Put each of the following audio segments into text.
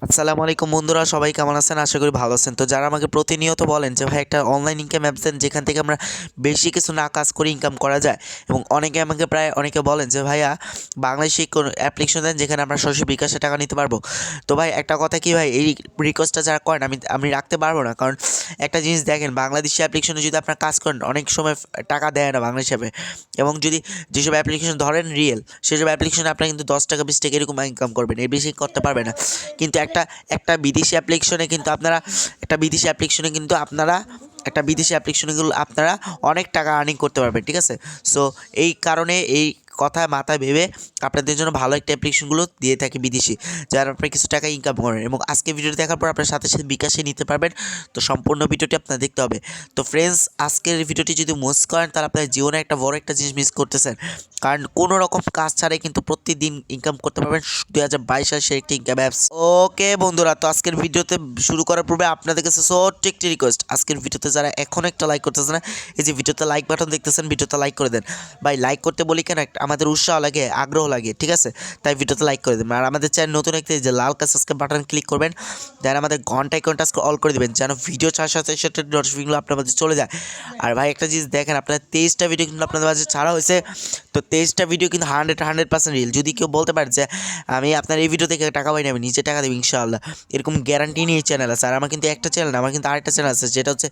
আসসালামু আলাইকুম বন্ধুরা, সবাই কেমন আছেন? আশা করি ভালো আছেন। তো যারা আমাকে প্রতিনিয়ত বলেন যে ভাই একটা অনলাইন ইনকাম অ্যাপ দেন যেখান থেকে আমরা বেশি কিছু না কাজ করে ইনকাম করা যায়, এবং অনেকে আমাকে অনেকে বলেন যে ভাইয়া বাংলাদেশি কোনো অ্যাপ্লিকেশন দেন যেখানে আমরা সরাসরি বিকাশে টাকা নিতে পারবো। তো ভাই একটা কথা কি ভাই, এই রিকোয়েস্টটা যারা করেন আমি রাখতে পারবো না। কারণ একটা জিনিস দেখেন, বাংলাদেশি অ্যাপ্লিকেশনে যদি আপনার কাজ করেন অনেক সময় টাকা দেয় না বাংলাদেশ অ্যাপে, এবং যদি যেসব অ্যাপ্লিকেশন ধরেন রিয়েল, সেসব অ্যাপ্লিকেশনে আপনারা কিন্তু 10 টাকা 20 টাকা এরকম ইনকাম করবেন, এর বেশি করতে পারবে না। কিন্তু একটা বিদেশি অ্যাপ্লিকেশনে কিন্তু আপনারা অনেক টাকা আর্নিং করতে পারবেন, ঠিক আছে? সো এই কারণে এই কথা মাথায় ভেবে আপনাদের জন্য ভালো একটা অ্যাপ্লিকেশনগুলো দিয়ে থাকি বিদেশি, যারা আপনার কিছু টাকা ইনকাম করেন, এবং আজকে ভিডিওটি দেখার পর আপনার সাথে সাথে বিকাশে নিতে পারবেন। তো সম্পূর্ণ ভিডিওটি আপনার দেখতে হবে। তো ফ্রেন্ডস, আজকের ভিডিওটি যদি মিস করেন তাহলে আপনার জীবনে একটা বড় একটা জিনিস মিস করতেছেন। কারণ কোনো রকম কাজ ছাড়াই কিন্তু প্রতিদিন ইনকাম করতে পারবেন 2022 সালের সেই একটি ইনকাম অ্যাপস। ওকে বন্ধুরা, তো আজকের ভিডিওতে শুরু করার পূর্বে আপনাদের কাছে ছোট্ট একটি রিকোয়েস্ট, আজকের ভিডিওতে যারা এখন একটা লাইক করতেছে না, এই যে ভিডিওতে লাইক বাটন দেখতেছেন, ভিডিওতে লাইক করে দেন। ভাই লাইক করতে বলি কেন, আমাদের উৎসাহ লাগে, আগ্রহ লাগে, ঠিক আছে? তাই ভিডিওতে লাইক করে দেবেন। আর আমাদের চ্যানেল নতুন একটা যে লাল কালার সাবস্ক্রাইব বাটন ক্লিক করবেন, দেন আমাদের ঘন্টা আইকনটা অল করে দেবেন, যেন ভিডিও ছাড়ার সাথে সাথে নোটিফিকেশনগুলো আপনার মাঝে চলে যায়। আর ভাই একটা জিনিস দেখেন, আপনার 23টা ভিডিও কিন্তু আপনাদের মাঝে ছাড়া হয়েছে। তো 23টা ভিডিও কিন্তু 100% রিল। যদি কেউ বলতে পারে যে আমি আপনার এই ভিডিও থেকে টাকা পাই না, আমি নিজে টাকা দেবো ইনশাআল্লাহ, এরকম গ্যারান্টি নিয়ে এই চ্যানেল আছে। আর আমার কিন্তু একটা চ্যানেল না, আমার কিন্তু আরেকটা চ্যানেল আছে, যেটা হচ্ছে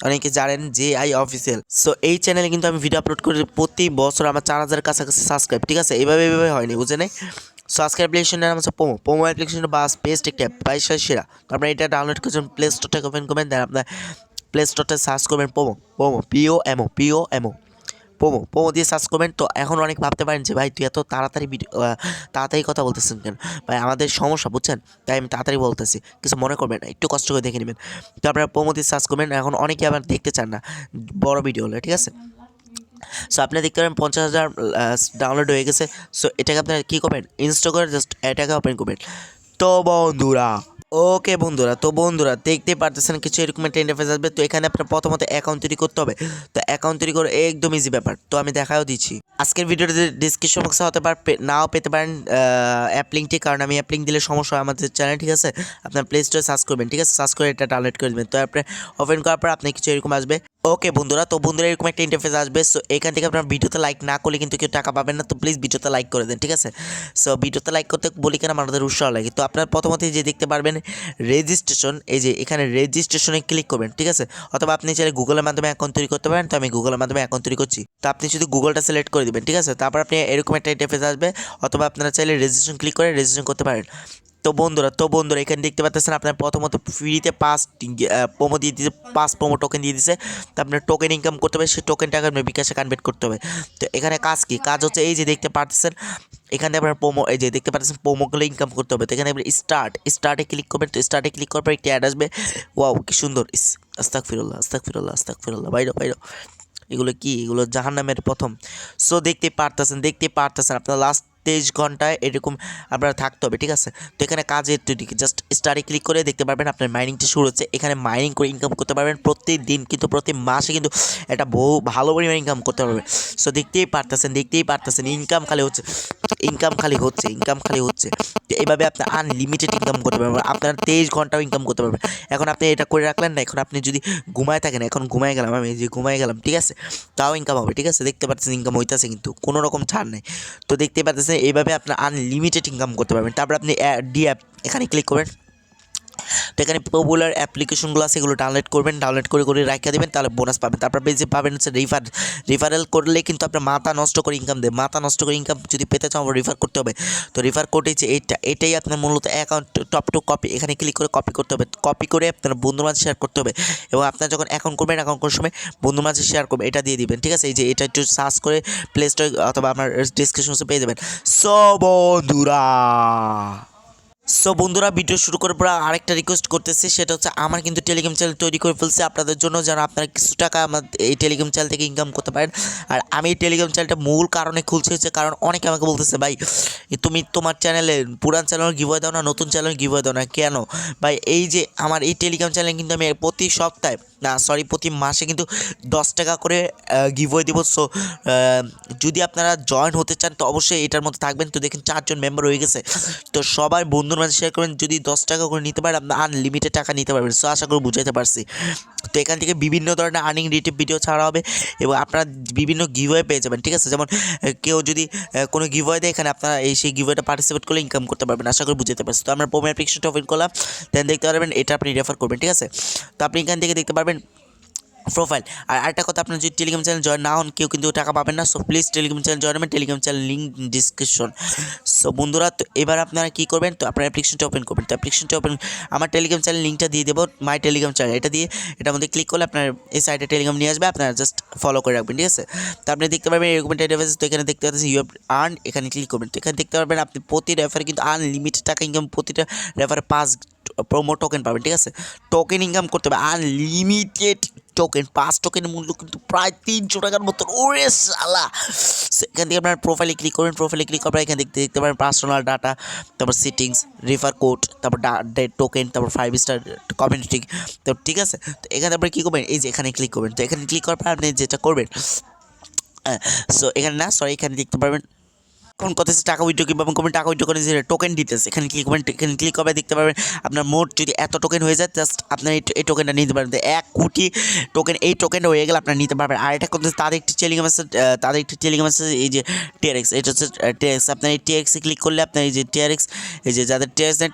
অনেকে জানেন যে অফিসিয়াল। সো এই চ্যানেলে কিন্তু আমি ভিডিও আপলোড করি প্রতি বছর, আমার 4000 কাছাকাছি সাবস্ক্রাইব, ঠিক আছে? এইভাবে হয়নি, বুঝে নেই। সো আজকের অ্যাপ্লিকেশনের নাম হচ্ছে পোমো অ্যাপ্লিকেশনটা বাস বেস্ট একটা অ্যাপ, 22 সেরা। আপনারা এটা ডাউনলোড করছেন, প্লে স্টোর থেকে ওপেন করবেন, দেন আপনার প্লে স্টোরটা সার্চ করবেন পোমো পোমো POMO পোমো দিয়ে সার্চ করবেন। তো এখন অনেক ভাবতে পারেন যে ভাই তুই এত তাড়াতাড়ি কথা বলতেছেন কেন? ভাই আমাদের সমস্যা, বুঝছেন? তাই আমি তাড়াতাড়ি বলতেছি, কিছু মনে করবেন না, একটু কষ্ট করে দেখে নেবেন। তো আপনারা পোমো দিয়ে সার্চ করবেন। এখন অনেকে আবার দেখতে চান না বড় ভিডিও হলে, ঠিক আছে? সো আপনি দেখতে পারেন 50,000 ডাউনলোড হয়ে গেছে। সো এটাকে আপনারা কী করবেন, ইনস্টল করে জাস্ট এটাকে ওপেন করবেন। তো বন্ধুরা, ওকে বন্ধুরা, তো বন্ধুরা দেখতে পারতেছেন কিছু এরকম একটা ইন্টারফেস আসবে। তো এখানে আপনার প্রথমত অ্যাকাউন্ট তৈরি করতে হবে। তো অ্যাকাউন্ট তৈরি করে একদম ইজি ব্যাপার, তো আমি দেখাও দিচ্ছি। আজকের ভিডিওতে ডিসক্রিপশন বক্সে হতে পারে নাও পেতে পারেন অ্যাপ লিঙ্কটি, কারণ আমি অ্যাপ লিঙ্ক দিলে সমস্যা হয় আমাদের চ্যানেল, ঠিক আছে? আপনার প্লে স্টোরে সার্চ করবেন, ঠিক আছে? সার্চ করে এটা ডাউনলোড করে দেবেন। তো আপনি ওপেন করার পর আপনি কিছু এরকম আসবে। ওকে বন্ধুরা, তো বন্ধুরা এরকম একটা ইন্টারফেস আসবে। সো এখান থেকে আপনার ভিডিওতে লাইক না করলে কিন্তু কেউ টাকা পাবেন না। তো প্লিজ ভিডিওতে লাইক করে দেন, ঠিক আছে? সো ভিডিওতে লাইক করতে বলি কেন, আমাদের উৎসাহ লাগে। তো আপনার প্রথমত যে দেখতে পারবেন রেজিস্ট্রেশন, এই যে এখানে রেজিস্ট্রেশনে ক্লিক করবেন, ঠিক আছে? অথবা আপনি চাইলে গুগলের মাধ্যমে অ্যাকাউন্ট তৈরি করতে পারেন। তো আমি গুগলের মাধ্যমে অ্যাকাউন্ট তৈরি করছি। তো আপনি শুধু গুগলটা সিলেক্ট করে দিবেন, ঠিক আছে? তারপর আপনি এরকম একটা ইন্টারফেস আসবে, অথবা আপনারা চাইলে রেজিস্ট্রেশন ক্লিক করে রেজিস্ট্রেশন করতে পারেন। তো বন্ধুরা এখানে দেখতে পাচ্ছেন আপনার প্রথমত ফ্রিতে 5 প্রোমো দিয়ে দিয়েছে, 5 প্রোমো টোকেন দিয়ে দিয়েছে। তো আপনার টোকেন ইনকাম করতে হবে, সেই টোকেনটাকে আপনার বিকাশে কনভার্ট করতে হবে। তো এখানে কাজ কি, কাজ হচ্ছে এই যে দেখতে পাচ্ছেন এখানে আপনার এই যে দেখতে পাচ্ছেন প্রোমোগুলো ইনকাম করতে হবে। তো এখানে আপনি স্টার্টে ক্লিক করবেন। তো স্টার্টে ক্লিক করার পর একটি অ্যাড আসবে। ওয়াও কি সুন্দর! আস্তাগফিরুল্লাহ, বাইরো এগুলো কি, এগুলো জাহান্নামের প্রথম। সো দেখতে পারতেছেন আপনার লাস্ট 23 ঘন্টায় এরকম আপনারা থাকতে হবে, ঠিক আছে? তো এখানে কাজের তৈরিকে জাস্ট স্টার্টে ক্লিক করে দেখতে পারবেন আপনার মাইনিংটা শুরু হচ্ছে। এখানে মাইনিং করে ইনকাম করতে পারবেন প্রতিদিন, কিন্তু প্রতি মাসে কিন্তু একটা ভালো পরিমাণ ইনকাম করতে পারবেন। সো দেখতেই পারতেছেন ইনকাম খালি হচ্ছে। তো এইভাবে আপনি আনলিমিটেড ইনকাম করতে পারবেন, আপনার 23 ঘন্টাও ইনকাম করতে পারবেন। এখন আপনি এটা করে রাখলেন না, এখন আপনি যদি ঘুমায় থাকেন, এখন ঘুমায় গেলাম, আমি যে ঘুমায় গেলাম, ঠিক আছে? তাও ইনকাম হবে, ঠিক আছে? দেখতে পাচ্ছেন ইনকাম হইতেছে, কিন্তু কোনো রকম ছাড় নেই। তো দেখতে পাচ্ছেন এইভাবে আপনার আনলিমিটেড ইনকাম করতে পারবেন। তারপর আপনি ডি অ্যাপ এখানে ক্লিক করবেন। তো এখানে পপুলার অ্যাপ্লিকেশনগুলো আছে, এগুলো ডাউনলোড করবেন, ডাউনলোড করে রাখিয়ে দেবেন, তাহলে বোনাস পাবেন। তারপর যে পাবেন হচ্ছে রিফারেল করলে কিন্তু আপনার মাথা নষ্ট করে ইনকাম যদি পেতে চাও রিফার করতে হবে। তো রিফার কোড হচ্ছে এটাই আপনার মূলত অ্যাকাউন্ট টপ টু কপি, এখানে ক্লিক করে কপি করতে হবে। কপি করে আপনার বন্ধুর মাঝে শেয়ার করতে হবে, এবং আপনার যখন অ্যাকাউন্ট করবেন, অ্যাকাউন্ট করার সময় বন্ধুর মাঝে শেয়ার করবেন, এটা দিয়ে দিবেন, ঠিক আছে? এই যে এটা একটু সার্চ করে প্লে স্টোর অথবা আপনার ডিসক্রিপশনে পেয়ে যাবেন। সো বন্ধুরা ভিডিও শুরু করার পর আরেকটা রিকোয়েস্ট করতেছি, সেটা হচ্ছে আমার কিন্তু টেলিগ্রাম চ্যানেল তৈরি করে ফেলছে আপনাদের জন্য, যেন আপনারা কিছু টাকা আমার এই টেলিগ্রাম চ্যানেল থেকে ইনকাম করতে পারেন। আর আমি এই টেলিগ্রাম চ্যানেলটা মূল কারণে খুলছি হচ্ছে, কারণ অনেকে আমাকে বলতেছে ভাই তুমি তোমার চ্যানেলে পুরান চ্যানেল গিভওয়ে দাও না, নতুন চ্যানেল গিভওয়ে দাও না কেন? ভাই এই যে আমার এই টেলিগ্রাম চ্যানেলে কিন্তু আমি প্রতি সপ্তাহে না সরি প্রতি মাসে কিন্তু 10 টাকা করে গিভওয়ে দেবো। সো যদি আপনারা জয়েন হতে চান তো অবশ্যই এটার মধ্যে থাকবেন। তো দেখেন 4জন মেম্বার হয়ে গেছে। তো সবাই বন্ধুর মাঝে শেয়ার করবেন, যদি 10 টাকা করে নিতে পারেন আপনার আনলিমিটেড টাকা নিতে পারবেন। সো আশা করি বুঝাইতে পারছি। তো এখান থেকে বিভিন্ন ধরনের আর্নিং রিলেটেড ভিডিও ছাড়া হবে এবং আপনারা বিভিন্ন গিভওয়ে পেয়ে যাবেন, ঠিক আছে। যেমন কেউ যদি কোনো গিভওয়ে দেয়, এখানে আপনারা সেই গিভওয়েটা পার্টিসিপেট করলে ইনকাম করতে পারবেন। আশা করি বুঝতে পারছি। তো আমরা প্রোমো অ্যাপ্লিকেশনটা ওপেন করলাম, দেন দেখতে পারবেন এটা আপনি রেফার করবেন, ঠিক আছে। তো আপনি এখান থেকে দেখতে পারবেন প্রোফাইল। আর আরেকটা কথা, আপনার যদি টেলিগ্রাম চ্যানেল জয়েন না হন কেউ কিন্তু টাকা পাবেন না। So please telegram channel join হবেন, telegram channel link description. So বন্ধুরা, তো এবার আপনারা কী করবেন, তো আপনার অ্যাপ্লিকেশনটা ওপেন করবেন। তো অ্যাপ্লিকেশনটা ওপেন, আমার টেলিগ্রাম চ্যানেল লিঙ্কটা দিয়ে দেবো, মাই টেলিগ্রাম চ্যানেল, এটা দিয়ে এটার মধ্যে ক্লিক করলে আপনার এই সাইটে টেলিগ্রাম নিয়ে আসবে, আপনারা জাস্ট ফলো করে রাখবেন, ঠিক আছে। তো আপনি দেখতে পারবেন এরকম একটা ইন্টারফেস। তো এখানে দেখতে পাচ্ছেন ইউ হ্যাভ আর্ন, এখানে ক্লিক করবেন। তো এখানে দেখতে পারবেন আপনি প্রতি রেফারে কিন্তু আনলিমিটেড টাকা ইনকাম, প্রতিটা রেফারে 5 প্রোমো টোকেন পাবেন, ঠিক আছে। টোকেন ইনকাম করতে হবে আনলিমিটেড টোকেন, 5 টোকেনের মূল্য কিন্তু প্রায় 300 টাকার মতো। ওরে শালা! এখান থেকে আপনার প্রোফাইলে ক্লিক করবেন, প্রোফাইলে ক্লিক করার এখানে দেখতে পারেন পার্সোনাল ডাটা, তারপর সেটিংস, রেফার কোড, তারপর টোকেন, তারপর 5 স্টার কমিউনিটি। তো ঠিক আছে, তো এখানে আপনার কী করবেন, এই যে এখানে ক্লিক করবেন। তো এখানে ক্লিক করার পর আপনি যেটা করবেন, সো এখানে না সরি এখানে দেখতে পারবেন কোন কথা টাকা উইথড্র কীভাবে করবেন, টাকা উইথড্র করে যে টোকেন ডিটেলস, এখানে ক্লিক করবেন। এখানে ক্লিক করবে দেখতে পারবেন আপনার মোট যদি এত টোকেন হয়ে যায় জাস্ট আপনার এই টোকেনটা নিতে পারবেন। 1 কোটি টোকেন, এই টোকেনটা হয়ে গেলে আপনার নিতে পারবেন। আর এটা করতে তাদের একটি টেলিগ্রাম আছে, এই যে টিআরএক্স, এটা হচ্ছে টিআরএক্স। আপনার এই টিআরএক্সে ক্লিক করলে আপনার এই যে টিআরএক্স, এই যে যাদের টিআরএক্স নেই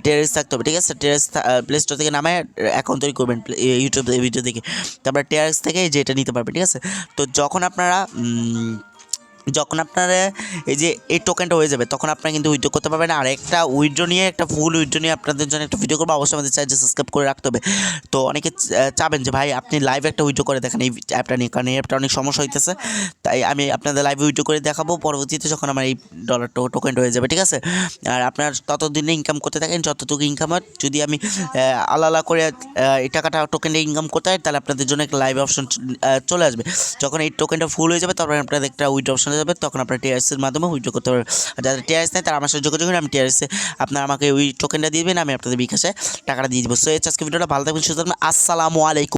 টিআরএক্স থাকতে হবে, ঠিক আছে। টিআরএক্স প্লে স্টোর থেকে নামায় অ্যাকাউন্ট তৈরি করবেন ইউটিউব ভিডিও দেখে, তারপর টিআরএক্স থেকে এই যে এটা নিতে পারবেন, ঠিক আছে। তো যখন আপনারা এই যে এই টোকেনটা হয়ে যাবে তখন আপনারা কিন্তু উইথড্র করতে পারবেন। আর একটা উইথড্র নিয়ে, একটা ফুল উইথড্র নিয়ে আপনাদের জন্য একটা ভিডিও করবো, অবশ্যই আমাদের চ্যানেলটা সাবস্ক্রাইব করে রাখতে হবে। তো অনেকে চাবেন যে ভাই আপনি লাইভে একটা উইথড্র করে দেখেন এই অ্যাপটা নিয়ে, কারণ এই অ্যাপটা অনেক সমস্যা হইতেছে। তাই আমি আপনাদের লাইভে উইথড্র করে দেখাবো পরবর্তীতে যখন আমার এই ডলার টোকেনটা হয়ে যাবে, ঠিক আছে। আর আপনার ততদিনে ইনকাম করতে থাকেন যতটুকু ইনকাম হয়। যদি আমি আলাদা করে এই টাকাটা টোকেনটা ইনকাম করতে হয় তাহলে আপনাদের জন্য একটা লাইভ অপশন চলে আসবে। যখন এই টোকেনটা ফুল হয়ে যাবে তখন আপনাদের একটা উইথড্র অপশন যাবে, তখন আপনার টিআরএসের মাধ্যমে উইথড্র করতে পারবেন। আর যাদের টিআরএস নেই তারা আমার সাথে যোগাযোগ করুন, আমি টিআরএসে আপনারা আমাকে ওই টোকেনটা দিয়ে দেবেন, আমি আপনাদের বিকাশে টাকাটা দিয়ে দেবো। সো এই আজকে ভিডিওটা ভালো থাকবেন, সুস্থ থাকবেন, আসসালামু আলাইকুম।